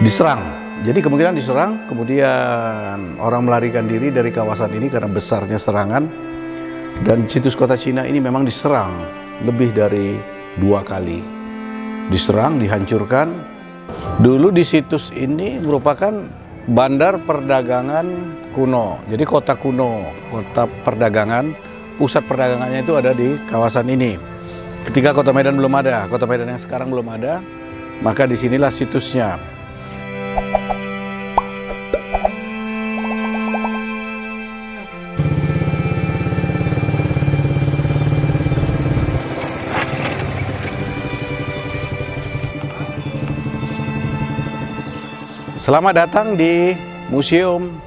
diserang. Jadi kemungkinan diserang, kemudian orang melarikan diri dari kawasan ini karena besarnya serangan. Dan situs kota Cina ini memang diserang lebih dari 2 kali. Diserang, dihancurkan. Dulu di situs ini merupakan bandar perdagangan kuno. Jadi kota kuno, kota perdagangan, pusat perdagangannya itu ada di kawasan ini. Ketika Kota Medan belum ada, Kota Medan yang sekarang belum ada, maka disinilah situsnya. Selamat datang di Museum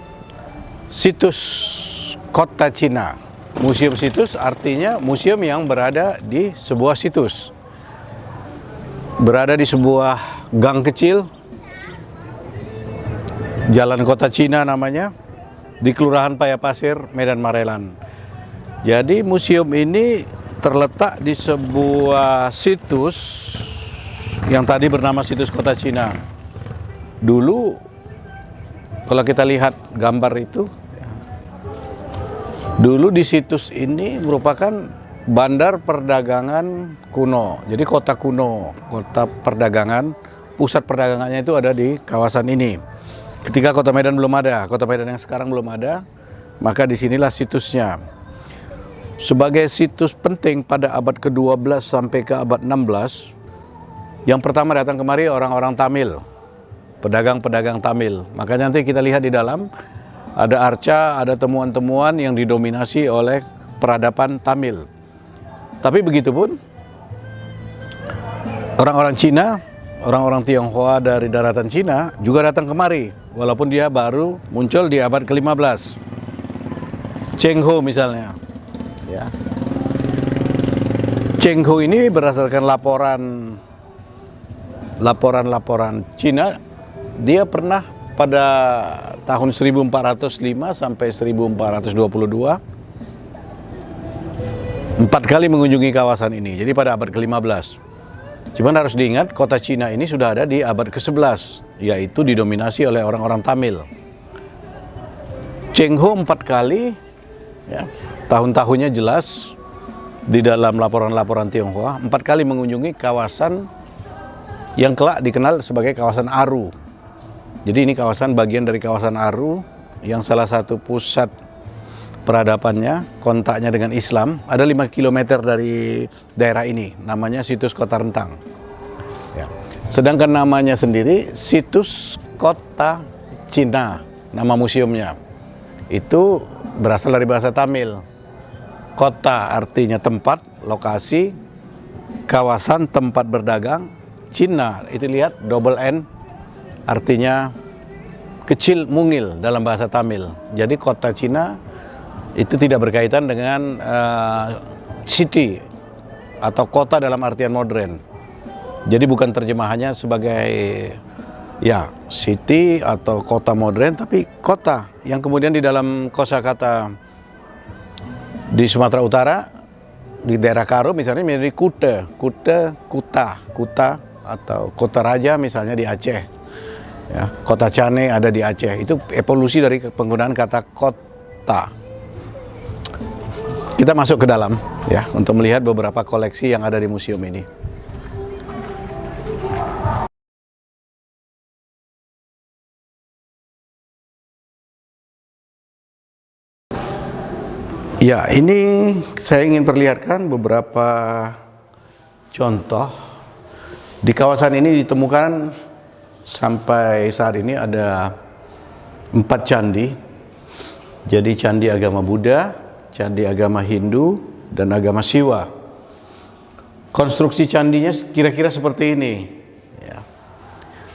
Situs Kota Cina. Museum situs artinya museum yang berada di sebuah situs. Berada di sebuah gang kecil, Jalan Kota Cina namanya, di Kelurahan Payapasir, Medan Marelan. Jadi museum ini terletak di sebuah situs yang tadi bernama Situs Kota Cina. Dulu, kalau kita lihat gambar itu, dulu di situs ini merupakan bandar perdagangan kuno. Jadi kota kuno, kota perdagangan, pusat perdagangannya itu ada di kawasan ini. Ketika Kota Medan belum ada, Kota Medan yang sekarang belum ada, maka disinilah situsnya. Sebagai situs penting pada abad ke-12 sampai ke abad 16, yang pertama datang kemari orang-orang Tamil. Pedagang-pedagang Tamil. Makanya nanti kita lihat di dalam ada arca, ada temuan-temuan yang didominasi oleh peradaban Tamil. Tapi begitu pun orang-orang Cina, orang-orang Tionghoa dari daratan Cina juga datang kemari, walaupun dia baru muncul di abad ke-15. Cheng Ho misalnya. Ya. Cheng Ho ini berdasarkan laporan Cina. Dia pernah pada tahun 1405 sampai 1422 4 kali mengunjungi kawasan ini. Jadi pada abad ke-15. Cuman harus diingat kota Cina ini sudah ada di abad ke-11, yaitu didominasi oleh orang-orang Tamil. Cheng Ho 4 kali, ya, tahun-tahunnya jelas di dalam laporan-laporan Tionghoa, 4 kali mengunjungi kawasan yang kelak dikenal sebagai kawasan Aru. Jadi ini kawasan bagian dari kawasan Aru yang salah satu pusat peradabannya, kontaknya dengan Islam. Ada 5 km dari daerah ini, namanya Situs Kota Rentang. Ya. Sedangkan namanya sendiri Situs Kota Cina, nama museumnya. Itu berasal dari bahasa Tamil. Kota artinya tempat, lokasi, kawasan tempat berdagang. Cina, itu lihat double N, artinya kecil mungil dalam bahasa Tamil. Jadi kota Cina itu tidak berkaitan dengan city atau kota dalam artian modern. Jadi bukan terjemahannya sebagai ya city atau kota modern, tapi kota yang kemudian di dalam kosakata di Sumatera Utara, di daerah Karo misalnya menjadi kuta atau kota raja misalnya di Aceh. Ya, kota Cane ada di Aceh. Itu evolusi dari penggunaan kata kota. Kita masuk ke dalam ya untuk melihat beberapa koleksi yang ada di museum ini. Ya, ini saya ingin perlihatkan beberapa contoh. Di kawasan ini ditemukan sampai saat ini ada 4 candi. Jadi candi agama Buddha, candi agama Hindu, dan agama Siwa. Konstruksi candinya kira-kira seperti ini. Ya.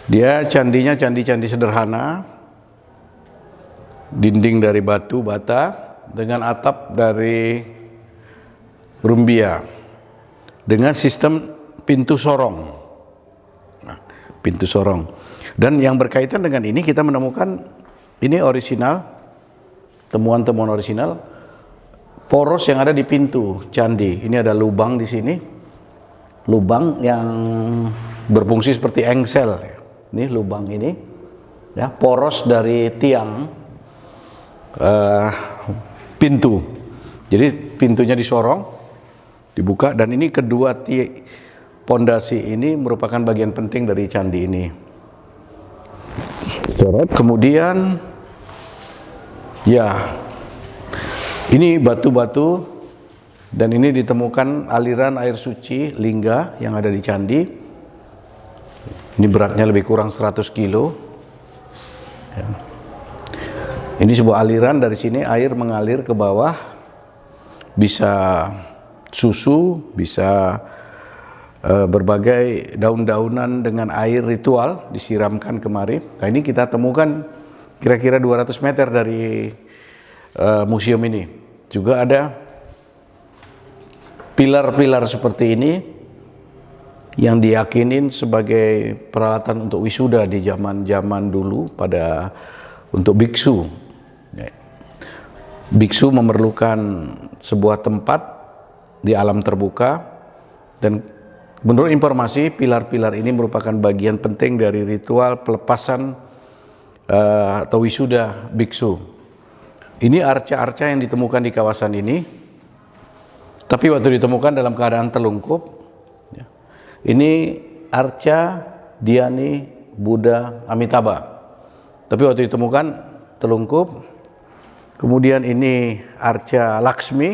Dia candinya candi-candi sederhana, dinding dari batu bata, dengan atap dari rumbia, dengan sistem pintu sorong. Nah, pintu sorong. Dan yang berkaitan dengan ini kita menemukan ini orisinal, temuan-temuan orisinal, poros yang ada di pintu candi. Ini ada lubang di sini, lubang yang berfungsi seperti engsel. Ini lubang ini. ya, poros dari tiang pintu. Jadi pintunya disorong, dibuka, dan ini kedua pondasi ini merupakan bagian penting dari candi ini. Kemudian ya, ini batu-batu, dan ini ditemukan aliran air suci lingga yang ada di candi. Ini beratnya lebih kurang 100 kilo. Ya. Ini sebuah aliran, dari sini air mengalir ke bawah, bisa susu, bisa berbagai daun-daunan dengan air ritual disiramkan kemari. Nah, ini kita temukan kira-kira 200 meter dari museum ini. Juga ada pilar-pilar seperti ini yang diyakinin sebagai peralatan untuk wisuda di zaman-zaman dulu untuk biksu. Biksu memerlukan sebuah tempat di alam terbuka, dan menurut informasi pilar-pilar ini merupakan bagian penting dari ritual pelepasan atau wisuda biksu. Ini arca-arca yang ditemukan di kawasan ini, tapi waktu ditemukan dalam keadaan telungkup. Ini arca Dhyani Buddha Amitabha, tapi waktu ditemukan telungkup. Kemudian ini arca Laksmi,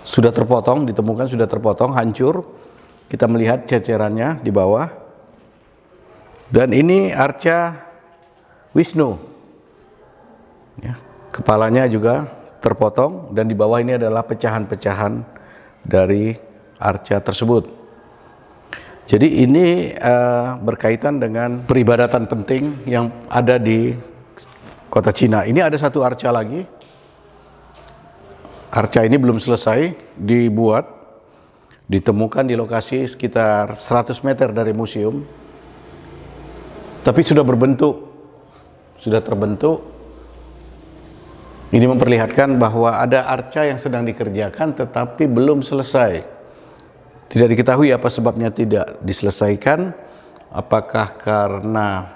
sudah terpotong, ditemukan sudah terpotong, hancur. Kita melihat cecerannya di bawah. Dan ini arca Wisnu, ya, kepalanya juga terpotong, dan di bawah ini adalah pecahan-pecahan dari arca tersebut. Jadi ini berkaitan dengan peribadatan penting yang ada di kota Cina. Ini ada satu arca lagi. Arca ini belum selesai dibuat, ditemukan di lokasi sekitar 100 meter dari museum, tapi sudah terbentuk. Ini memperlihatkan bahwa ada arca yang sedang dikerjakan tetapi belum selesai. Tidak diketahui apa sebabnya tidak diselesaikan, apakah karena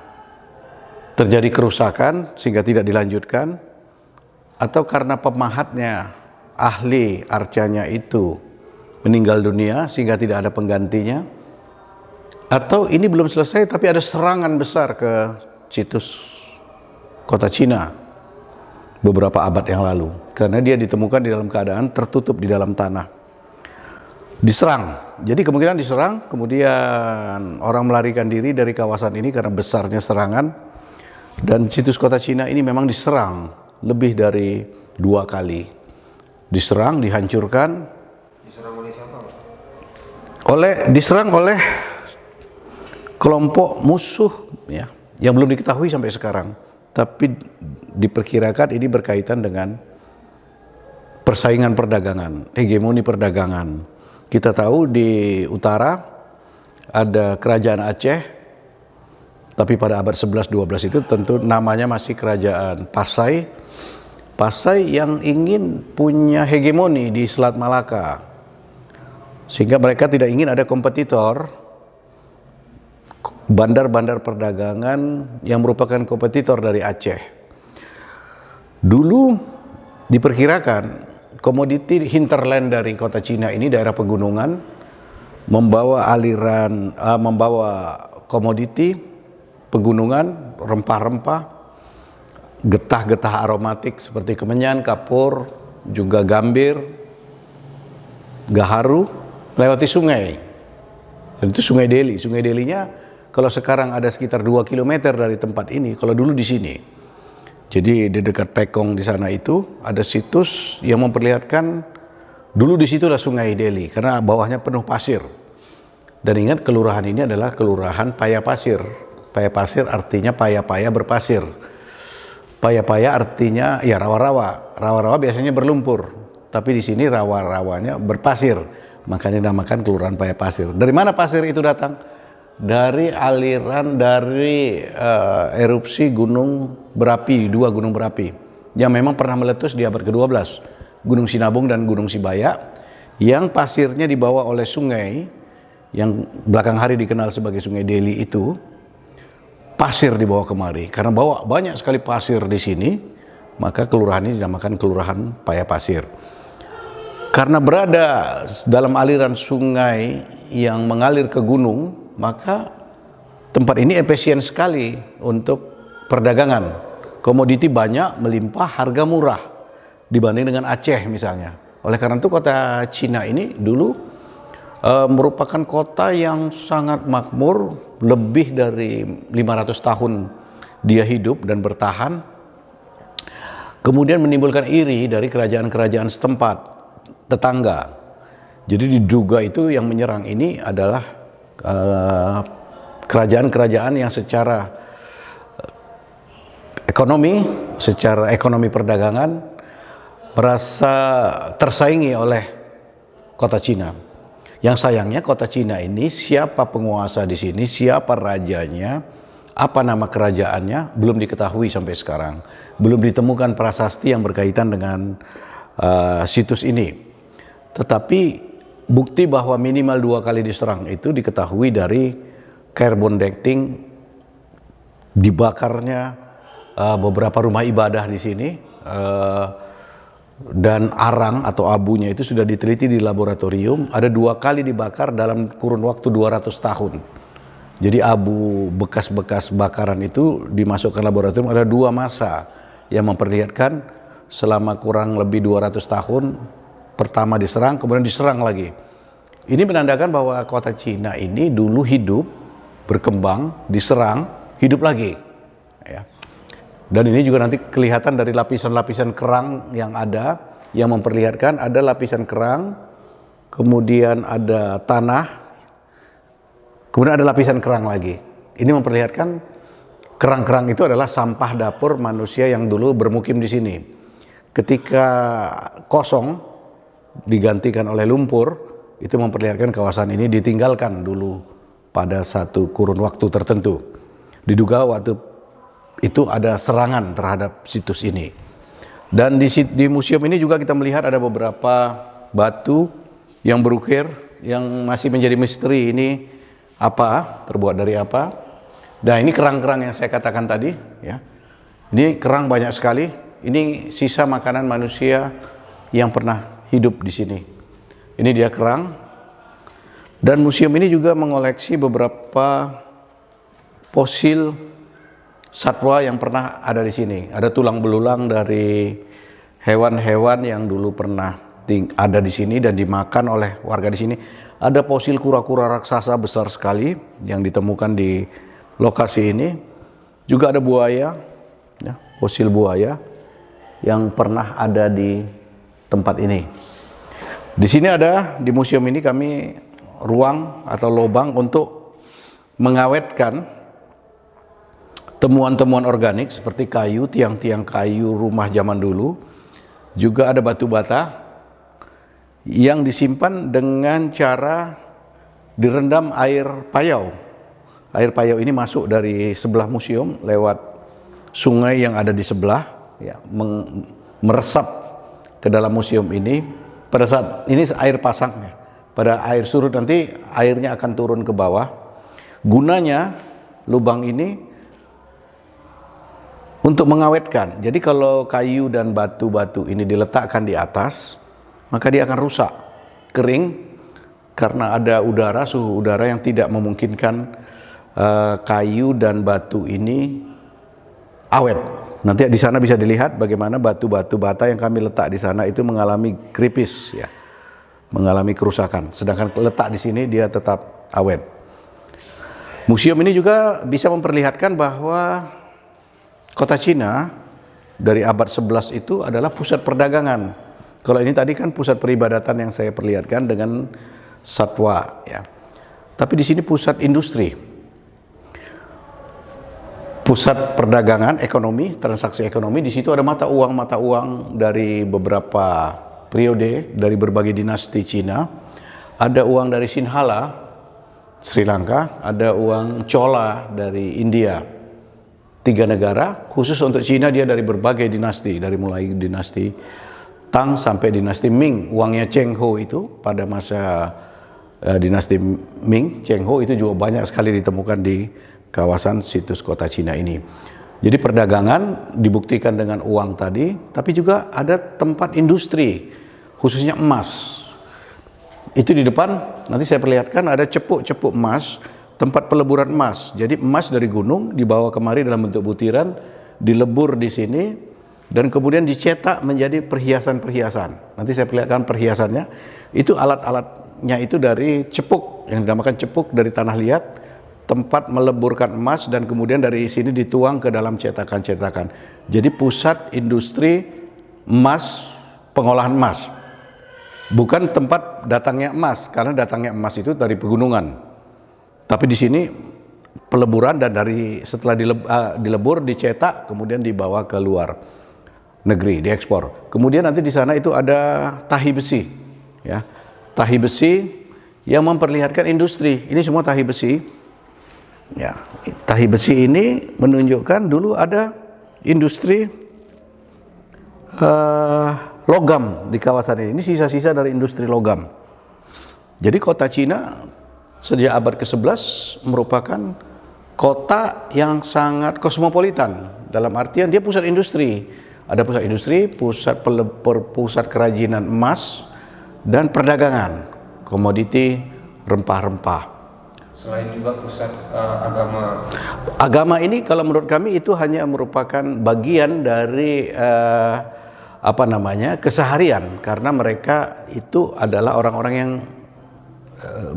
terjadi kerusakan sehingga tidak dilanjutkan, atau karena pemahatnya, ahli arcanya itu meninggal dunia sehingga tidak ada penggantinya, atau ini belum selesai tapi ada serangan besar ke situs kota Cina beberapa abad yang lalu, karena dia ditemukan di dalam keadaan tertutup di dalam tanah, diserang. Jadi kemungkinan diserang, kemudian orang melarikan diri dari kawasan ini karena besarnya serangan. Dan situs kota Cina ini memang diserang lebih dari 2 kali. Diserang, dihancurkan. Diserang oleh siapa? Diserang oleh kelompok musuh, ya, yang belum diketahui sampai sekarang. Tapi diperkirakan ini berkaitan dengan persaingan perdagangan, hegemoni perdagangan. Kita tahu di utara ada kerajaan Aceh, tapi pada abad 11-12 itu tentu namanya masih kerajaan Pasai. Pasai yang ingin punya hegemoni di Selat Malaka, sehingga mereka tidak ingin ada kompetitor, bandar-bandar perdagangan yang merupakan kompetitor dari Aceh. Dulu diperkirakan komoditi hinterland dari kota Cina ini, daerah pegunungan, membawa komoditi pegunungan, rempah-rempah, getah-getah aromatik seperti kemenyan, kapur, juga gambir, gaharu, melewati sungai. Dan itu Sungai Deli. Sungai Delinya kalau sekarang ada sekitar 2 km dari tempat ini, kalau dulu di sini. Jadi di dekat Pekong di sana itu ada situs yang memperlihatkan dulu di situ adalah Sungai Deli karena bawahnya penuh pasir. Dan ingat, kelurahan ini adalah kelurahan Paya Pasir. Paya Pasir artinya paya-paya berpasir. Paya-paya artinya ya rawa-rawa. Rawa-rawa biasanya berlumpur, tapi di sini rawa-rawanya berpasir. Makanya dinamakan kelurahan Paya Pasir. Dari mana pasir itu datang? Dari aliran dari erupsi gunung berapi, 2 gunung berapi yang memang pernah meletus di abad ke-12, Gunung Sinabung dan Gunung Sibaya, yang pasirnya dibawa oleh sungai yang belakang hari dikenal sebagai Sungai Deli itu. pasir dibawa kemari. Karena bawa banyak sekali pasir di sini, maka kelurahan ini dinamakan Kelurahan Paya Pasir. Karena berada dalam aliran sungai yang mengalir ke gunung, maka tempat ini efisien sekali untuk perdagangan. Komoditi banyak, melimpah, harga murah dibanding dengan Aceh misalnya. Oleh karena itu kota Cina ini dulu merupakan kota yang sangat makmur, lebih dari 500 tahun dia hidup dan bertahan. Kemudian menimbulkan iri dari kerajaan-kerajaan setempat, tetangga. Jadi diduga itu yang menyerang ini adalah kerajaan-kerajaan yang secara ekonomi perdagangan merasa tersaingi oleh kota Cina. Yang sayangnya kota Cina ini, siapa penguasa di sini, siapa rajanya, apa nama kerajaannya belum diketahui sampai sekarang. Belum ditemukan prasasti yang berkaitan dengan situs ini. Tetapi bukti bahwa minimal 2 kali diserang itu diketahui dari carbon dating, dibakarnya beberapa rumah ibadah di sini, dan arang atau abunya itu sudah diteliti di laboratorium, ada 2 kali dibakar dalam kurun waktu 200 tahun. Jadi abu bekas-bekas bakaran itu dimasukkan laboratorium, ada 2 masa yang memperlihatkan selama kurang lebih 200 tahun pertama diserang, kemudian diserang lagi. Ini menandakan bahwa kota Cina ini dulu hidup, berkembang, diserang, hidup lagi. Ya. Dan ini juga nanti kelihatan dari lapisan-lapisan kerang yang ada, yang memperlihatkan ada lapisan kerang, kemudian ada tanah, kemudian ada lapisan kerang lagi. Ini memperlihatkan kerang-kerang itu adalah sampah dapur manusia yang dulu bermukim di sini. Ketika kosong, digantikan oleh lumpur, itu memperlihatkan kawasan ini ditinggalkan dulu pada satu kurun waktu tertentu. Diduga waktu itu ada serangan terhadap situs ini. Dan di museum ini juga kita melihat ada beberapa batu yang berukir yang masih menjadi misteri. Ini apa, terbuat dari apa. Nah, ini kerang-kerang yang saya katakan tadi, ya. Ini kerang banyak sekali. Ini sisa makanan manusia yang pernah hidup di sini. Ini dia kerang. Dan museum ini juga mengoleksi beberapa fosil satwa yang pernah ada di sini. Ada tulang belulang dari hewan-hewan yang dulu pernah ada di sini dan dimakan oleh warga di sini. Ada fosil kura-kura raksasa besar sekali yang ditemukan di lokasi ini. Juga ada buaya, ya, fosil buaya yang pernah ada di tempat ini. Di sini ada, di museum ini kami ruang atau lubang untuk mengawetkan temuan-temuan organik seperti kayu, tiang-tiang kayu rumah zaman dulu. Juga ada batu bata yang disimpan dengan cara direndam air payau. Air payau ini masuk dari sebelah museum lewat sungai yang ada di sebelah, ya, meresap ke dalam museum ini. Pada saat ini air pasangnya, pada air surut nanti airnya akan turun ke bawah. Gunanya lubang ini untuk mengawetkan. Jadi kalau kayu dan batu-batu ini diletakkan di atas, maka dia akan rusak, kering, karena ada udara, suhu udara yang tidak memungkinkan kayu dan batu ini awet. Nanti di sana bisa dilihat bagaimana batu-batu bata yang kami letak di sana itu mengalami kripis, ya, mengalami kerusakan. Sedangkan letak di sini dia tetap awet. Museum ini juga bisa memperlihatkan bahwa kota Cina dari abad 11 itu adalah pusat perdagangan. Kalau ini tadi kan pusat peribadatan yang saya perlihatkan dengan satwa, ya. Tapi di sini pusat industri, pusat perdagangan, ekonomi, transaksi ekonomi. Di situ ada mata uang dari beberapa periode dari berbagai dinasti Cina. Ada uang dari Sinhala, Sri Lanka, ada uang Chola dari India. 3 negara, khusus untuk Cina dia dari berbagai dinasti, dari mulai dinasti Tang sampai dinasti Ming. Uangnya Cheng Ho itu pada masa dinasti Ming, Cheng Ho itu juga banyak sekali ditemukan di kawasan situs kota Cina ini. Jadi perdagangan dibuktikan dengan uang tadi, tapi juga ada tempat industri, khususnya emas. Itu di depan, nanti saya perlihatkan ada cepuk-cepuk emas, tempat peleburan emas. Jadi emas dari gunung dibawa kemari dalam bentuk butiran, dilebur di sini, dan kemudian dicetak menjadi perhiasan-perhiasan. Nanti saya perlihatkan perhiasannya. Itu alat-alatnya itu dari cepuk, yang dinamakan cepuk dari tanah liat, tempat meleburkan emas, dan kemudian dari sini dituang ke dalam cetakan-cetakan. Jadi pusat industri emas, pengolahan emas. Bukan tempat datangnya emas, karena datangnya emas itu dari pegunungan. Tapi di sini peleburan, dan setelah dilebur, dicetak, kemudian dibawa ke luar negeri, diekspor. Kemudian nanti di sana itu ada tahi besi, ya, tahi besi yang memperlihatkan industri. Ini semua tahi besi. Ya, tahi besi ini menunjukkan dulu ada industri logam di kawasan ini. Ini sisa-sisa dari industri logam. Jadi kota Cina sejak abad ke-11 merupakan kota yang sangat kosmopolitan. Dalam artian dia pusat industri. Ada pusat industri, pusat kerajinan emas, dan perdagangan, komoditi, rempah-rempah. Selain juga pusat agama. Agama ini kalau menurut kami itu hanya merupakan bagian dari keseharian, karena mereka itu adalah orang-orang yang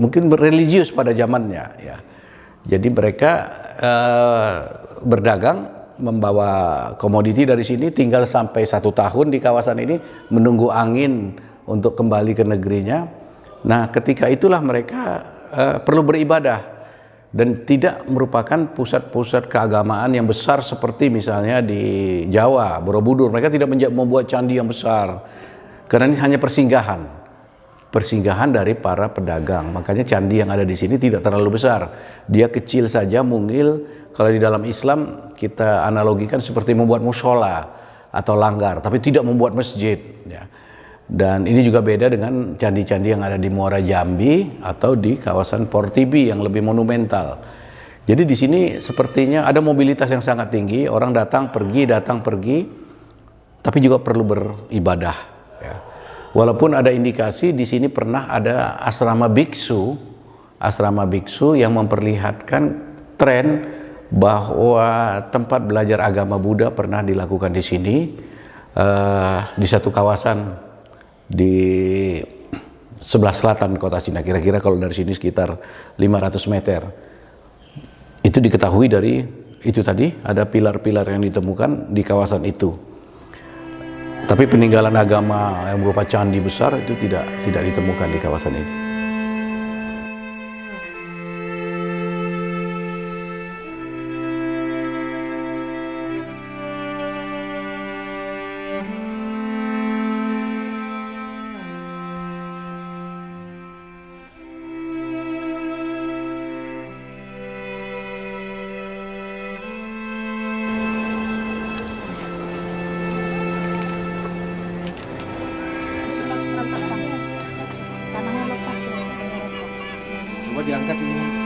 mungkin religius pada zamannya, ya. Jadi mereka berdagang, membawa komoditi dari sini, tinggal sampai 1 tahun di kawasan ini, menunggu angin untuk kembali ke negerinya. Nah, ketika itulah mereka perlu beribadah, dan tidak merupakan pusat-pusat keagamaan yang besar seperti misalnya di Jawa, Borobudur. Mereka tidak membuat candi yang besar, karena ini hanya persinggahan dari para pedagang. Makanya candi yang ada di sini tidak terlalu besar, dia kecil saja, mungil. Kalau di dalam Islam kita analogikan seperti membuat mushola atau langgar, tapi tidak membuat masjid, ya. Dan ini juga beda dengan candi-candi yang ada di Muara Jambi atau di kawasan Portibi yang lebih monumental. Jadi di sini sepertinya ada mobilitas yang sangat tinggi, orang datang pergi, tapi juga perlu beribadah, ya. Walaupun ada indikasi di sini pernah ada asrama biksu yang memperlihatkan tren bahwa tempat belajar agama Buddha pernah dilakukan di sini, di satu kawasan di sebelah selatan kota Cina. Kira-kira kalau dari sini sekitar 500 meter. Itu diketahui dari itu tadi, ada pilar-pilar yang ditemukan di kawasan itu. Tapi peninggalan agama yang berupa candi besar itu tidak ditemukan di kawasan ini. Coba diangkat ini.